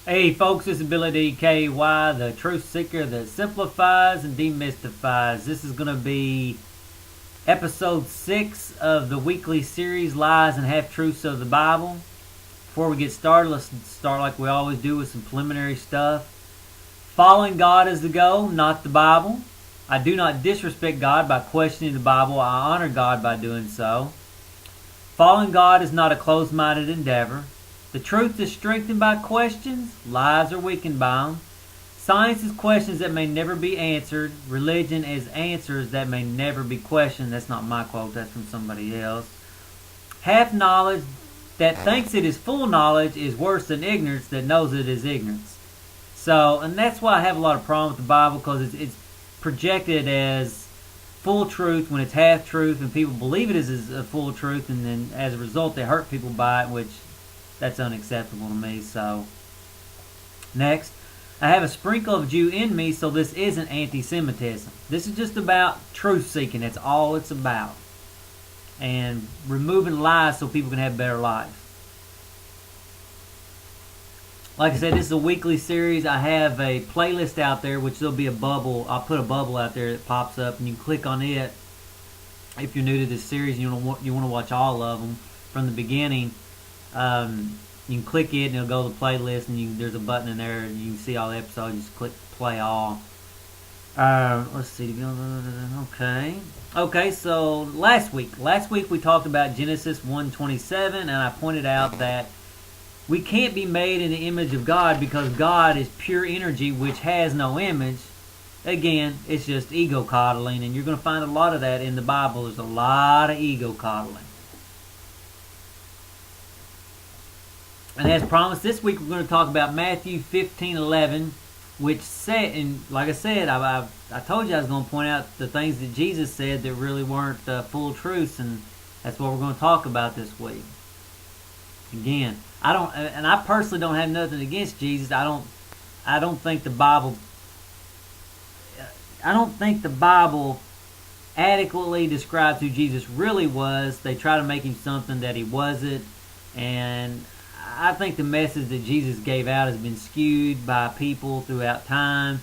Hey folks, this is Billy DKY, the truth seeker that simplifies and demystifies. This is going to be episode 6 of the weekly series, Lies and Half-Truths of the Bible. Before we get started, let's start like we always do with some preliminary stuff. Following God is the goal, not the Bible. I do not disrespect God by questioning the Bible. I honor God by doing so. Following God is not a closed-minded endeavor. The truth is strengthened by questions. Lies are weakened by them. Science is questions that may never be answered. Religion is answers that may never be questioned. That's not my quote. That's from somebody else. Half knowledge that thinks it is full knowledge is worse than ignorance that knows it is ignorance. So, and that's why I have a lot of problem with the Bible, because it's projected as full truth when it's half truth, and people believe it is a full truth, and then as a result they hurt people by it, which that's unacceptable to me. So, next, I have a sprinkle of Jew in me, so this isn't anti-Semitism. This is just about truth-seeking. That's all it's about. And removing lies so people can have better lives. Like I said, this is a weekly series. I have a playlist out there, which there'll be a bubble. I'll put a bubble out there that pops up, and you can click on it if you're new to this series and you want to watch all of them from the beginning. You can click it and it'll go to the playlist, and there's a button in there and you can see all the episodes. Just click play all. Let's see. Okay, so last week we talked about Genesis 1:27, and I pointed out that we can't be made in the image of God because God is pure energy which has no image. Again, it's just ego coddling, and you're going to find a lot of that in the Bible. There's a lot of ego coddling. And as promised, this week we're going to talk about Matthew 15:11, which said, and like I said, I told you I was going to point out the things that Jesus said that really weren't full truths, and that's what we're going to talk about this week. Again, I personally don't have nothing against Jesus. I don't think the Bible adequately describes who Jesus really was. They try to make him something that he wasn't, and I think the message that Jesus gave out has been skewed by people throughout time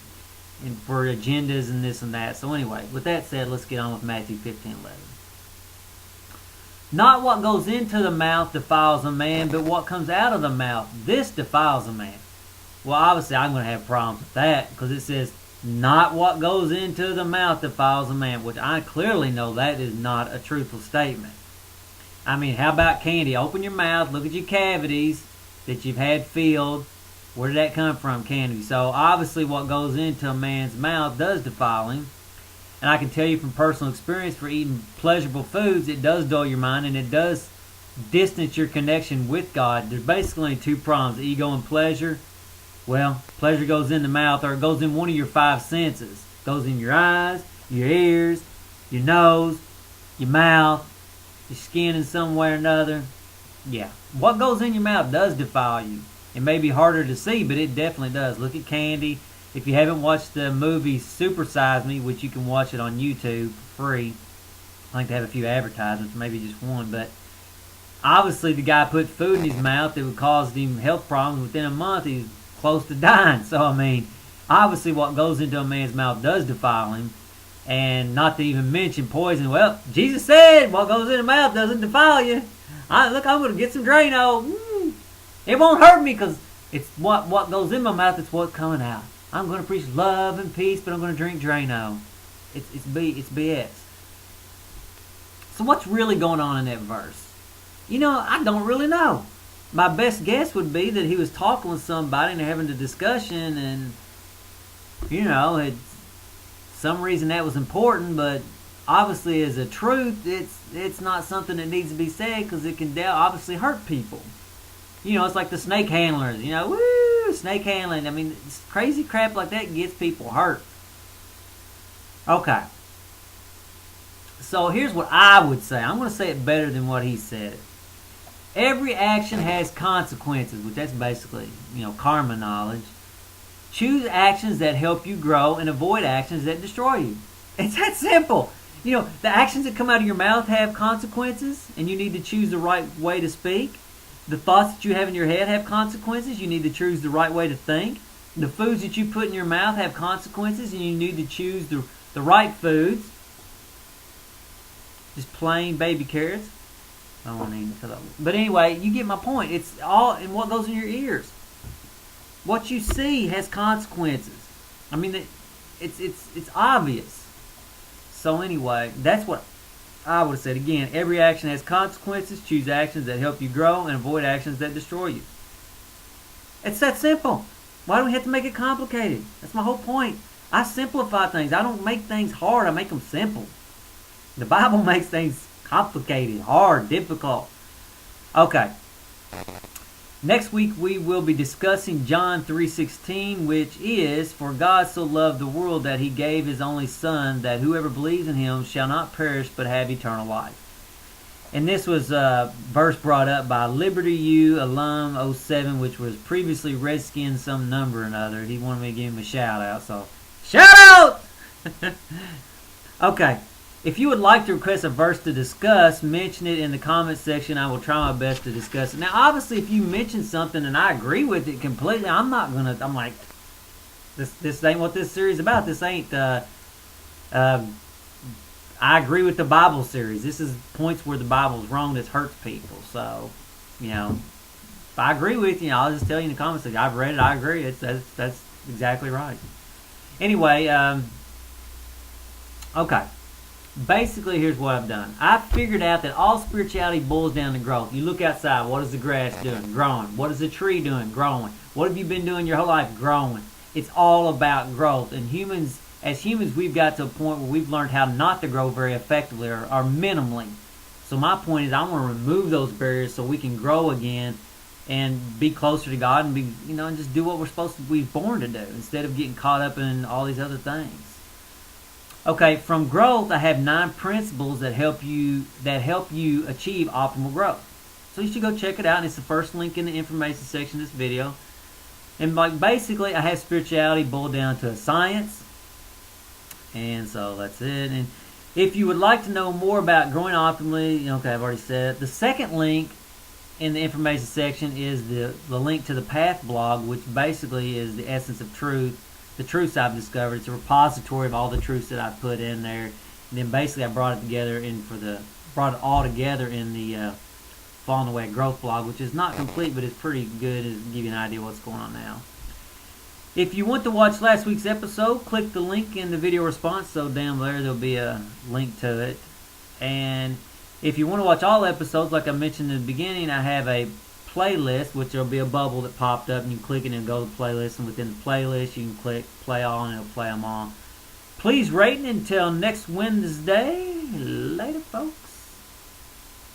and for agendas and this and that. So anyway, with that said, let's get on with Matthew 15:11. Not what goes into the mouth defiles a man, but what comes out of the mouth, this defiles a man. Well, obviously I'm going to have problems with that, because it says, not what goes into the mouth defiles a man, which I clearly know that is not a truthful statement. I mean, how about candy? Open your mouth, look at your cavities that you've had filled. Where did that come from, candy? So obviously what goes into a man's mouth does defile him. And I can tell you from personal experience, for eating pleasurable foods, it does dull your mind, and it does distance your connection with God. There's basically only two problems, ego and pleasure. Well, pleasure goes in the mouth, or it goes in one of your five senses. It goes in your eyes, your ears, your nose, your mouth, your skin in some way or another. Yeah. What goes in your mouth does defile you. It may be harder to see, but it definitely does. Look at candy. If you haven't watched the movie Super Size Me, which you can watch it on YouTube for free. I think they have a few advertisements, maybe just one, but obviously the guy put food in his mouth that would cause him health problems. Within a month, he's close to dying. So, I mean, obviously what goes into a man's mouth does defile him. And not to even mention poison. Well, Jesus said what goes in the mouth doesn't defile you. I'm going to get some Drano. It won't hurt me, because it's what goes in my mouth, it's what's coming out. I'm going to preach love and peace, but I'm going to drink Drano. It's BS. So what's really going on in that verse? I don't really know. My best guess would be that he was talking with somebody and they're having a discussion, and some reason that was important, but obviously as a truth, it's not something that needs to be said, because it can obviously hurt people. It's like the snake handlers. Snake handling. I mean, crazy crap like that gets people hurt. Okay. So here's what I would say. I'm going to say it better than what he said. Every action has consequences, which that's basically, karma knowledge. Choose actions that help you grow and avoid actions that destroy you. It's that simple. The actions that come out of your mouth have consequences, and you need to choose the right way to speak. The thoughts that you have in your head have consequences. You need to choose the right way to think. The foods that you put in your mouth have consequences, and you need to choose the right foods. Just plain baby carrots. I don't want to eat it. But anyway, you get my point. It's all in what goes in your ears. What you see has consequences. I mean, it's obvious. So anyway, that's what I would have said. Again, every action has consequences. Choose actions that help you grow and avoid actions that destroy you. It's that simple. Why do we have to make it complicated? That's my whole point. I simplify things. I don't make things hard. I make them simple. The Bible makes things complicated, hard, difficult. Okay. Next week we will be discussing John 3:16, which is, "For God so loved the world that he gave his only Son, that whoever believes in him shall not perish but have eternal life." And this was a verse brought up by Liberty U Alum 07, which was previously Redskin some number or another. He wanted me to give him a shout out, so shout out! Okay. If you would like to request a verse to discuss, mention it in the comment section. I will try my best to discuss it. Now, obviously, if you mention something and I agree with it completely, I'm like, this ain't what this series is about. This ain't, I agree with the Bible series. This is points where the Bible's wrong that hurts people. So, if I agree with you, I'll just tell you in the comments section. I've read it. I agree. That's exactly right. Anyway, okay. Basically, here's what I've done. I've figured out that all spirituality boils down to growth. You look outside. What is the grass doing? Growing. What is the tree doing? Growing. What have you been doing your whole life? Growing. It's all about growth. And as humans, we've got to a point where we've learned how not to grow very effectively or minimally. So my point is I want to remove those barriers so we can grow again and be closer to God and be, and just do what we're supposed to be born to do instead of getting caught up in all these other things. Okay, from growth, I have 9 principles that help you achieve optimal growth. So you should go check it out, and it's the first link in the information section of this video. And basically, I have spirituality boiled down to a science, and so that's it. And if you would like to know more about growing optimally, okay, I've already said it. The second link in the information section is the link to the Path blog, which basically is the essence of truth. The truths I've discovered. It's a repository of all the truths that I put in there. And then basically I brought it all together in the Falling Away Growth blog, which is not complete, but it's pretty good to give you an idea what's going on now. If you want to watch last week's episode, click the link in the video response. So down there'll be a link to it. And if you want to watch all episodes, like I mentioned in the beginning, I have a playlist, which there'll be a bubble that popped up, and you click it and go to the playlist, and within the playlist you can click play all and it'll play them all. Please rate it until next Wednesday. Later, folks.